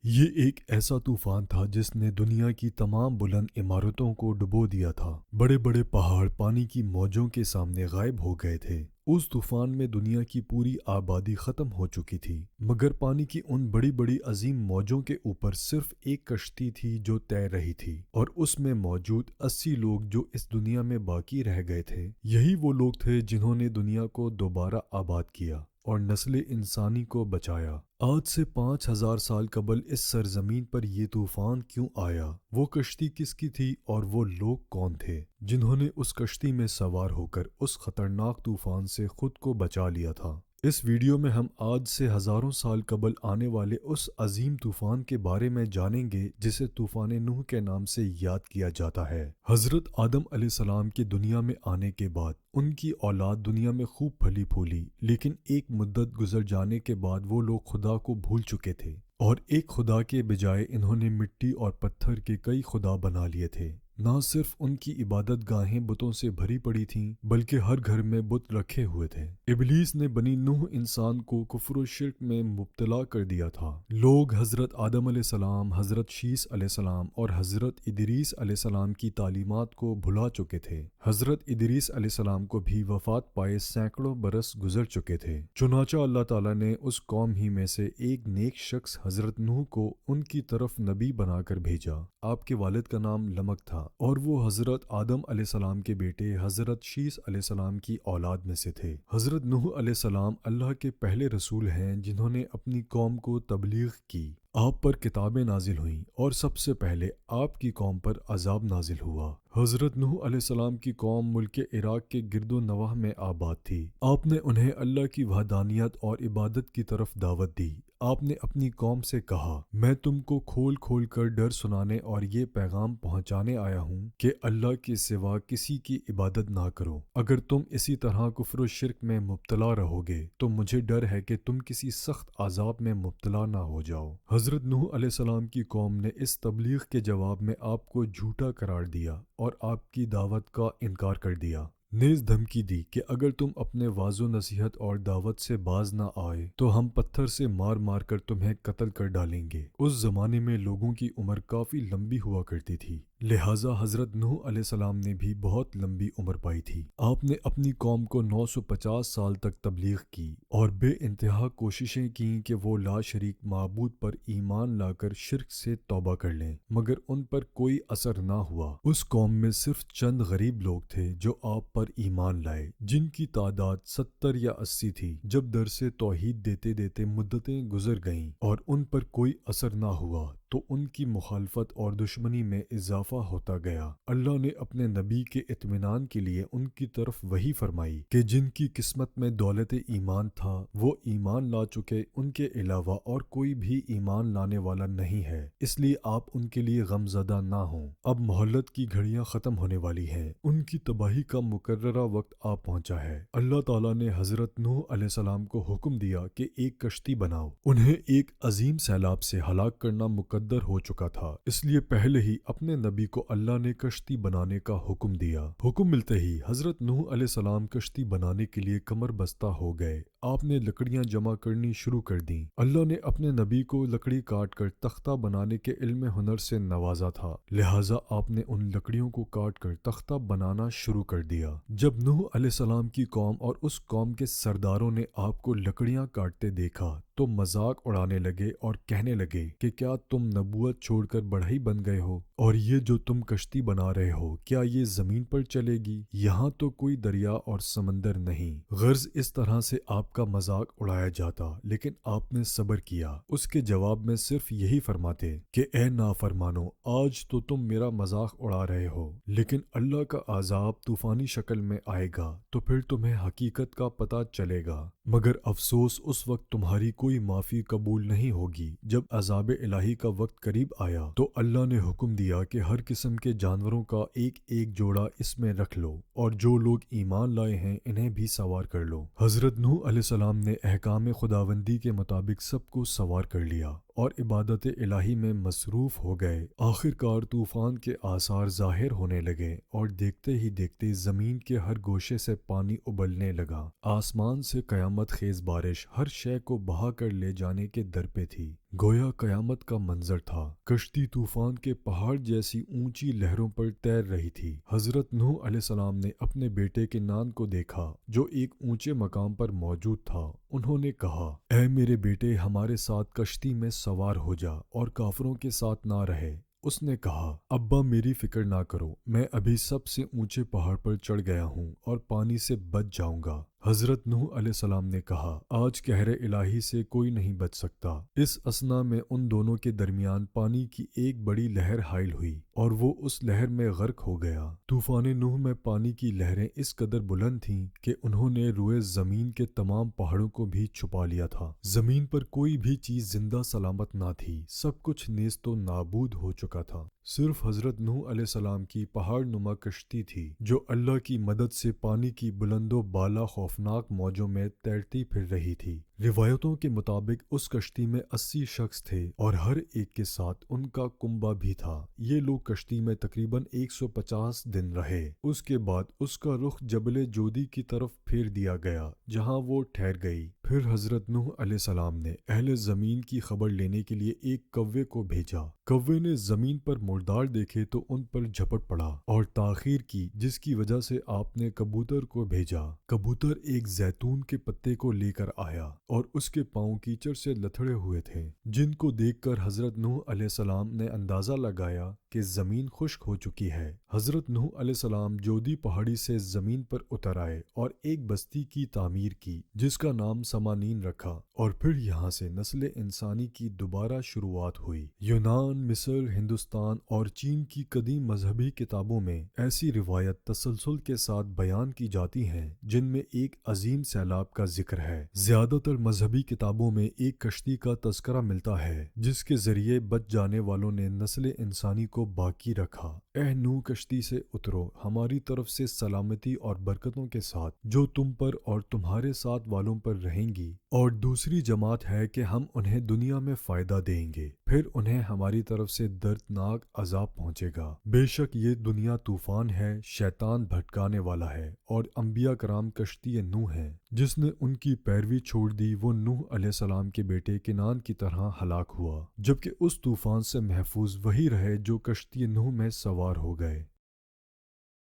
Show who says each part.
Speaker 1: یہ ایک ایسا طوفان تھا جس نے دنیا کی تمام بلند عمارتوں کو ڈبو دیا تھا۔ بڑے بڑے پہاڑ پانی کی موجوں کے سامنے غائب ہو گئے تھے۔ اس طوفان میں دنیا کی پوری آبادی ختم ہو چکی تھی، مگر پانی کی ان بڑی بڑی عظیم موجوں کے اوپر صرف ایک کشتی تھی جو تیر رہی تھی، اور اس میں موجود 80 لوگ جو اس دنیا میں باقی رہ گئے تھے، یہی وہ لوگ تھے جنہوں نے دنیا کو دوبارہ آباد کیا اور نسل انسانی کو بچایا۔ آج سے 5000 سال قبل اس سرزمین پر یہ طوفان کیوں آیا؟ وہ کشتی کس کی تھی اور وہ لوگ کون تھے جنہوں نے اس کشتی میں سوار ہو کر اس خطرناک طوفان سے خود کو بچا لیا تھا؟ اس ویڈیو میں ہم آج سے ہزاروں سال قبل آنے والے اس عظیم طوفان کے بارے میں جانیں گے جسے طوفان نوح کے نام سے یاد کیا جاتا ہے۔ حضرت آدم علیہ السلام کے دنیا میں آنے کے بعد ان کی اولاد دنیا میں خوب پھلی پھولی، لیکن ایک مدت گزر جانے کے بعد وہ لوگ خدا کو بھول چکے تھے، اور ایک خدا کے بجائے انہوں نے مٹی اور پتھر کے کئی خدا بنا لیے تھے۔ نہ صرف ان کی عبادت گاہیں بتوں سے بھری پڑی تھیں، بلکہ ہر گھر میں بت رکھے ہوئے تھے۔ ابلیس نے بنی نوح انسان کو کفر و شرک میں مبتلا کر دیا تھا۔ لوگ حضرت آدم علیہ السلام، حضرت شیس علیہ السلام اور حضرت ادریس علیہ السلام کی تعلیمات کو بھلا چکے تھے۔ حضرت ادریس علیہ السلام کو بھی وفات پائے سینکڑوں برس گزر چکے تھے۔ چنانچہ اللہ تعالیٰ نے اس قوم ہی میں سے ایک نیک شخص حضرت نوح کو ان کی طرف نبی بنا کر بھیجا۔ آپ کے والد کا نام لمک تھا، اور وہ حضرت آدم علیہ السلام کے بیٹے حضرت شیس علیہ السلام کی اولاد میں سے تھے۔ حضرت نوح علیہ السلام اللہ کے پہلے رسول ہیں جنہوں نے اپنی قوم کو تبلیغ کی۔ آپ پر کتابیں نازل ہوئیں، اور سب سے پہلے آپ کی قوم پر عذاب نازل ہوا۔ حضرت نوح علیہ السلام کی قوم ملک عراق کے گرد و نواح میں آباد تھی۔ آپ نے انہیں اللہ کی وحدانیت اور عبادت کی طرف دعوت دی۔ آپ نے اپنی قوم سے کہا، میں تم کو کھول کھول کر ڈر سنانے اور یہ پیغام پہنچانے آیا ہوں کہ اللہ کے سوا کسی کی عبادت نہ کرو۔ اگر تم اسی طرح کفر و شرک میں مبتلا رہو گے تو مجھے ڈر ہے کہ تم کسی سخت عذاب میں مبتلا نہ ہو جاؤ۔ حضرت نوح علیہ السلام کی قوم نے اس تبلیغ کے جواب میں آپ کو جھوٹا قرار دیا اور آپ کی دعوت کا انکار کر دیا۔ نیز دھمکی دی کہ اگر تم اپنے واعظ و نصیحت اور دعوت سے باز نہ آئے تو ہم پتھر سے مار مار کر تمہیں قتل کر ڈالیں گے۔ اس زمانے میں لوگوں کی عمر کافی لمبی ہوا کرتی تھی، لہٰذا حضرت نوح علیہ السلام نے بھی بہت لمبی عمر پائی تھی۔ آپ نے اپنی قوم کو 950 سال تک تبلیغ کی اور بے انتہا کوششیں کیں کہ وہ لا شریک معبود پر ایمان لا کر شرک سے توبہ کر لیں، مگر ان پر کوئی اثر نہ ہوا۔ اس قوم میں صرف چند غریب لوگ تھے جو آپ پر ایمان لائے، جن کی تعداد 70 یا 80 تھی۔ جب درس توحید دیتے دیتے مدتیں گزر گئیں اور ان پر کوئی اثر نہ ہوا تو ان کی مخالفت اور دشمنی میں اضافہ ہوتا گیا۔ اللہ نے اپنے نبی کے اطمینان کے لیے ان کی طرف وحی فرمائی کہ جن کی قسمت میں دولت ایمان تھا وہ ایمان لا چکے، ان کے علاوہ اور کوئی بھی ایمان لانے والا نہیں ہے، اس لیے آپ ان کے لیے غم زدہ نہ ہوں۔ اب مہلت کی گھڑیاں ختم ہونے والی ہیں، ان کی تباہی کا مقررہ وقت آ پہنچا ہے۔ اللہ تعالیٰ نے حضرت نوح علیہ السلام کو حکم دیا کہ ایک کشتی بناؤ۔ انہیں ایک عظیم سیلاب سے ہلاک کرنا مقدر ہو چکا تھا، اس لیے پہلے ہی اپنے نبی کو اللہ نے کشتی بنانے کا حکم دیا۔ حکم ملتے ہی حضرت نوح علیہ السلام کشتی بنانے کے لیے کمر بستہ ہو گئے۔ آپ نے لکڑیاں جمع کرنی شروع کر دیں۔ اللہ نے اپنے نبی کو لکڑی کاٹ کر تختہ بنانے کے علم ہنر سے نوازا تھا، لہٰذا آپ نے ان لکڑیوں کو کاٹ کر تختہ بنانا شروع کر دیا۔ جب نوح علیہ السلام کی قوم اور اس قوم کے سرداروں نے آپ کو لکڑیاں کاٹتے دیکھا تو مذاق اڑانے لگے اور کہنے لگے کہ کیا تم نبوت چھوڑ کر بڑھئی بن گئے ہو، اور یہ جو تم کشتی بنا رہے ہو کیا یہ زمین پر چلے گی؟ یہاں تو کوئی دریا اور سمندر نہیں۔ غرض اس طرح سے آپ کا مذاق اڑایا جاتا، لیکن آپ نے صبر کیا۔ اس کے جواب میں صرف یہی فرماتے کہ اے نافرمانو، آج تو تم میرا مذاق اڑا رہے ہو، لیکن اللہ کا عذاب طوفانی شکل میں آئے گا تو پھر تمہیں حقیقت کا پتہ چلے گا، مگر افسوس اس وقت تمہاری کوئی معافی قبول نہیں ہوگی۔ جب عذاب الہی کا وقت قریب آیا تو اللہ نے حکم دیا کہ ہر قسم کے جانوروں کا ایک ایک جوڑا اس میں رکھ لو، اور جو لوگ ایمان لائے ہیں انہیں بھی سوار کر لو۔ حضرت نوح علیہ السلام نے احکام خداوندی کے مطابق سب کو سوار کر لیا اور عبادت الہی میں مصروف ہو گئے۔ آخر کار طوفان کے آثار ظاہر ہونے لگے اور دیکھتے ہی دیکھتے زمین کے ہر گوشے سے پانی ابلنے لگا۔ آسمان سے قیامت خیز بارش ہر شے کو بہا کر لے جانے کے در پہ تھی۔ گویا قیامت کا منظر تھا۔ کشتی طوفان کے پہاڑ جیسی اونچی لہروں پر تیر رہی تھی۔ حضرت نوح علیہ السلام نے اپنے بیٹے کنعان کو دیکھا جو ایک اونچے مقام پر موجود تھا۔ انہوں نے کہا، اے میرے بیٹے، ہمارے ساتھ کشتی میں سوار ہو جا اور کافروں کے ساتھ نہ رہے۔ اس نے کہا، ابا میری فکر نہ کرو، میں ابھی سب سے اونچے پہاڑ پر چڑھ گیا ہوں اور پانی سے بچ جاؤں گا۔ حضرت نوح علیہ السلام نے کہا، آج قہر الہی سے کوئی نہیں بچ سکتا۔ اس اثنا میں ان دونوں کے درمیان پانی کی ایک بڑی لہر حائل ہوئی اور وہ اس لہر میں غرق ہو گیا۔ طوفان نوح میں پانی کی لہریں اس قدر بلند تھیں کہ انہوں نے روئے زمین کے تمام پہاڑوں کو بھی چھپا لیا تھا۔ زمین پر کوئی بھی چیز زندہ سلامت نہ تھی، سب کچھ نیست و نابود ہو چکا تھا۔ صرف حضرت نوح علیہ السلام کی پہاڑ نما کشتی تھی جو اللہ کی مدد سے پانی کی بلند و بالا خوفناک موجوں میں تیرتی پھر رہی تھی۔ روایتوں کے مطابق اس کشتی میں 80 شخص تھے اور ہر ایک کے ساتھ ان کا کنبہ بھی تھا۔ یہ لوگ کشتی میں تقریباً 150 دن رہے۔ اس کے بعد اس کا رخ جبل جودی کی طرف پھیر دیا گیا جہاں وہ ٹھہر گئی۔ پھر حضرت نوح علیہ السلام نے اہل زمین کی خبر لینے کے لیے ایک کوے کو بھیجا۔ کوے نے زمین پر مردار دیکھے تو ان پر جھپٹ پڑا اور تاخیر کی، جس کی وجہ سے آپ نے کبوتر کو بھیجا۔ کبوتر ایک زیتون کے پتے کو لے کر آیا اور اس کے پاؤں کیچڑ سے لتھڑے ہوئے تھے، جن کو دیکھ کر حضرت نوح علیہ السلام نے اندازہ لگایا کہ زمین خشک ہو چکی ہے۔ حضرت نوح علیہ السلام جودی پہاڑی سے زمین پر اتر آئے اور ایک بستی کی تعمیر کی جس کا نام سمانین رکھا، اور پھر یہاں سے نسل انسانی کی دوبارہ شروعات ہوئی۔ یونان، مصر، ہندوستان اور چین کی قدیم مذہبی کتابوں میں ایسی روایت تسلسل کے ساتھ بیان کی جاتی ہیں جن میں ایک عظیم سیلاب کا ذکر ہے۔ زیادہ تر مذہبی کتابوں میں ایک کشتی کا تذکرہ ملتا ہے جس کے ذریعے بچ جانے والوں نے نسل انسانی کو باقی رکھا۔ اے نوح، کشتی سے اترو ہماری طرف سے سلامتی اور برکتوں کے ساتھ جو تم پر اور تمہارے ساتھ والوں پر رہیں گی، اور دوسری جماعت ہے کہ ہم انہیں دنیا میں فائدہ دیں گے، پھر انہیں ہماری طرف سے دردناک عذاب پہنچے گا۔ بے شک یہ دنیا طوفان ہے، شیطان بھٹکانے والا ہے، اور انبیاء کرام کشتی نوح ہیں۔ جس نے ان کی پیروی چھوڑ دی وہ نوح علیہ السلام کے بیٹے کنعان کی طرح ہلاک ہوا، جبکہ اس طوفان سے محفوظ وہی رہے جو کشتی نوح میں سوار ہو گئے۔